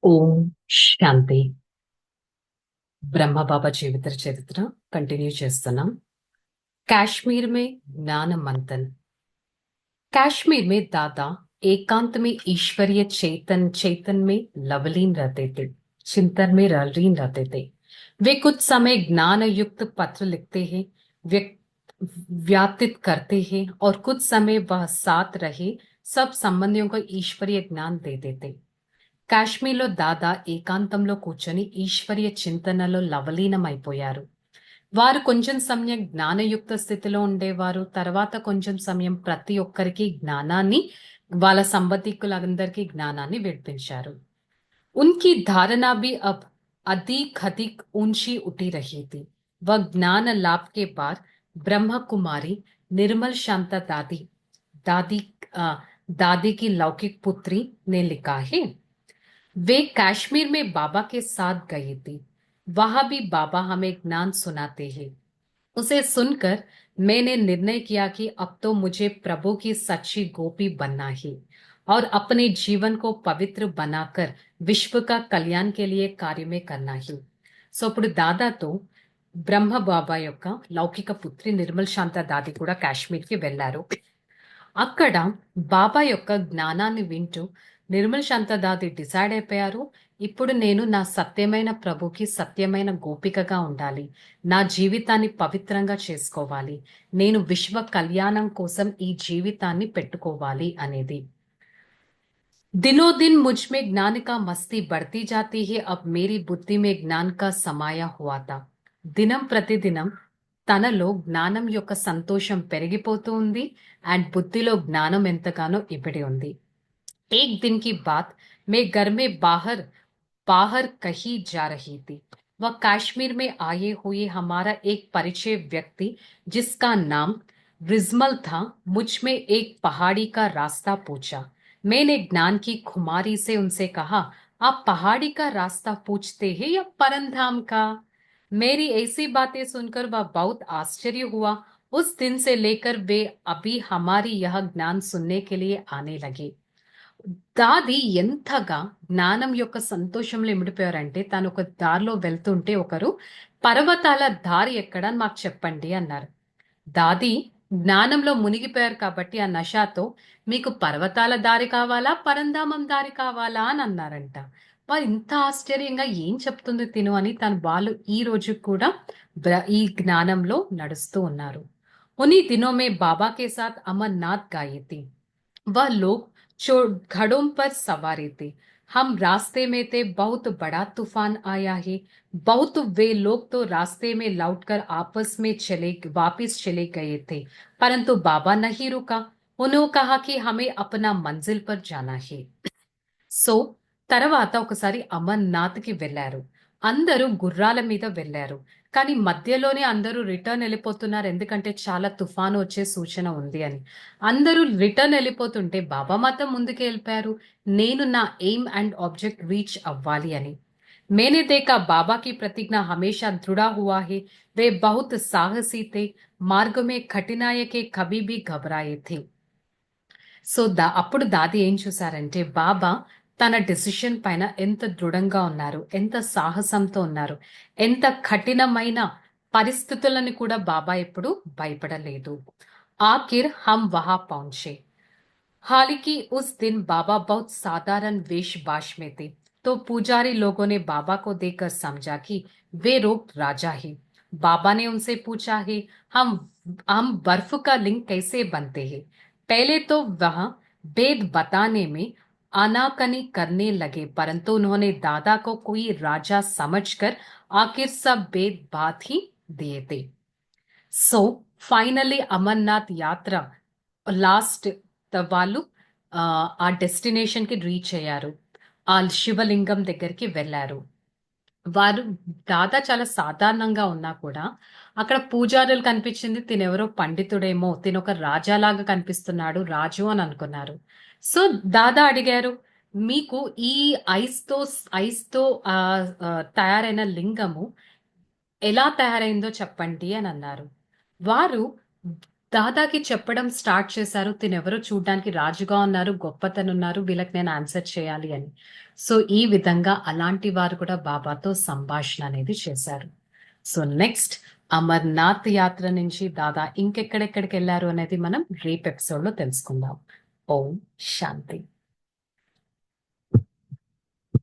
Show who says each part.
Speaker 1: ఓం శాంతి. బ్రహ్మబాబా జీవిత చరిత్ర కంటిన్యూ చేస్తున్నాం. कश्मीर में ज्ञान मंथन। कश्मीर में दादा एकांत में ईश्वरीय चेतन में लवलीन रहते थे, चिंतन में रलीन रहते थे। वे कुछ समय ज्ञान युक्त पत्र लिखते हैं, व्यतीत करते हैं और कुछ समय वह साथ रहे सब संबंधियों को ईश्वरीय ज्ञान दे देते। కాశ్మీర్లో దాదా ఏకాంతంలో కూర్చొని ఈశ్వరీయ చింతనలో లవలీనమైపోయారు. వారు కొంచెం సమయం జ్ఞానయుక్త స్థితిలో ఉండేవారు. తర్వాత కొంచెం సమయం ప్రతి ఒక్కరికి జ్ఞానాన్ని, వాళ్ళ సంబంధికులందరికీ జ్ఞానాన్ని వినిపించారు. उनकी धारणा भी अब अधिक ऊंची उठी रही थी। वह ज्ञान लाभ के बाद ब्रह्म कुमारी निर्मल शांता दादी आ, दादी की लौकिक पुत्री ने लिखा है। वे कश्मीर में बाबा के साथ गई थी। वहां भी बाबा हमें ज्ञान सुनाते हैं। उसे सुनकर मैंने निर्णय किया कि अब तो मुझे प्रभु की सच्ची गोपी बनना है और अपने जीवन को पवित्र बनाकर विश्व का कल्याण के लिए कार्य में करना है। సో ఇప్పుడు దాదాతో బ్రహ్మ బాబా యొక్క లౌకిక పుత్రి నిర్మల్ శాంత దాది కూడా కాశ్మీర్కి వెళ్లారు. అక్కడ బాబా యొక్క జ్ఞానాన్ని వింటూ నిర్మల్ శాంతదాది డిసైడ్ అయిపోయారు. ఇప్పుడు నేను నా సత్యమైన ప్రభుకి సత్యమైన గోపికగా ఉండాలి, నా జీవితాన్ని పవిత్రంగా చేసుకోవాలి, నేను విశ్వ కళ్యాణం కోసం ఈ జీవితాన్ని పెట్టుకోవాలి అనేది. दिनों दिन मुझ में ज्ञान का मस्ती बढ़ती जाती है। अब मेरी बुद्धि में ज्ञान का समाया हुआ था। దినం ప్రతిదినం తనలో జ్ఞానం యొక్క సంతోషం పెరిగిపోతూ ఉంది అండ్ బుద్ధిలో జ్ఞానం ఎంతగానో ఇమిడి ఉంది. एक दिन की बात, मैं घर में बाहर बाहर कहीं जा रही थी। वह कश्मीर में आए हुए हमारा एक परिचय व्यक्ति जिसका नाम रिजमल था, मुझ में एक पहाड़ी का रास्ता पूछा। मैंने ज्ञान की खुमारी से उनसे कहा, आप पहाड़ी का रास्ता पूछते हैं या परंधाम का? मेरी ऐसी बातें सुनकर वह बहुत आश्चर्य हुआ। उस दिन से लेकर वे अभी हमारी यह ज्ञान सुनने के लिए आने लगे। దాది ఎంతగా జ్ఞానం యొక్క సంతోషంలో ఇమిడిపోయారంటే, తను ఒక దారిలో వెళ్తుంటే ఒకరు పర్వతాల దారి ఎక్కడ అని మాకు చెప్పండి అన్నారు. దాది జ్ఞానంలో మునిగిపోయారు కాబట్టి ఆ నషాతో, మీకు పర్వతాల దారి కావాలా పరంధామం దారి కావాలా అని అన్నారంట. వారు ఇంత ఆశ్చర్యంగా ఏం చెప్తుంది తిను అని వాళ్ళు ఈ రోజు కూడా ఈ జ్ఞానంలో నడుస్తూ ఉన్నారు. उन्हीं दिनों में बाबा के साथ अमरनाथ गए थे। वह लोग जो घड़ों पर सवारी थे, हम रास्ते में थे, बहुत बड़ा तूफान आया है। बहुत वे लोग तो रास्ते में लौटकर आपस में वापिस चले गए थे, परंतु बाबा नहीं रुका। उन्होंने कहा कि हमें अपना मंजिल पर जाना है। సో తర్వాత ఒకసారి అమర్నాథ్‌కి వెళ్లారు. అందరూ గుర్రాల మీద వెళ్లారు. కానీ మధ్యలోనే అందరూ రిటర్న్ ఎళ్ళిపోతున్నారు. ఎందుకంటే చాలా తుఫాను వచ్చే సూచన ఉంది అని. అందరూ రిటర్న్ ఎళ్ళిపోతుంటే బాబా మాత్రం ముందుకే ఎళ్ళిపోయారు. నేను నా ఎయిమ్ అండ్ ఆబ్జెక్ట్ రీచ్ అవ్వాలి అని. मैंने देखा बाबा की प्रतिज्ञा हमेशा दृढ़ा हुआ है। वे बहुत साहसी थे, मार्ग में कठिनाई के कभी भी घबराए थे। సో అప్పుడు దాది ఏం చూసారంటే, బాబా తన డెసిషన్ పైన ఎంత దృఢంగా ఉన్నారు, ఎంత సాహసంతో ఉన్నారు, ఎంత కఠినమైన పరిస్థితులను కూడా బాబా ఎప్పుడు భయపడలేదు. आखिर हम वहां पहुंचे। हालांकि उस दिन बाबा बहुत साधारण वेशभाष में थे, तो पुजारी लोगों ने बाबा को देखकर समझा कि वे लोग राजा हैं। बाबा ने उनसे पूछा है, हम बर्फ का लिंग कैसे बनते हैं? पहले तो वह वेद बताने में आनाकानी करने लगे, परंतु उन्होंने दादा को कोई राजा समझकर आखिर सब वेद बात ही दिए थे। సో ఫైనల్లీ అమర్నాథ్ యాత్ర లాస్ట్ వాళ్ళు ఆ డెస్టినేషన్ కి రీచ్ అయ్యారు. ఆ శివలింగం దగ్గరికి వెళ్ళారు. వారు దాదా చాలా సాధారణంగా ఉన్నా కూడా అక్కడ పూజారులు కనిపించింది, తినెవరో పండితుడేమో, తినొక రాజాలాగా కనిపిస్తున్నాడు, రాజు అని అనుకున్నారు. సో దాదా అడిగారు, మీకు ఈ ఐస్ తో తయారైన లింగము ఎలా తయారైందో చెప్పండి అని అన్నారు. వారు దాదాకి చెప్పడం స్టార్ట్ చేశారు. తినెవరో చూడ్డానికి రాజుగా ఉన్నారు, గొప్పతనున్నారు, వీళ్ళకి నేను ఆన్సర్ చేయాలి అని. సో, ఈ విధంగా అలాంటి వారు కూడా బాబాతో సంభాషణ అనేది చేశారు. సో, నెక్స్ట్ అమర్నాథ్ యాత్ర నుంచి దాదా ఇంకెక్కడెక్కడికెళ్లారు అనేది మనం రేపు ఎపిసోడ్‌లో తెలుసుకుందాం. ఓం శాంతి.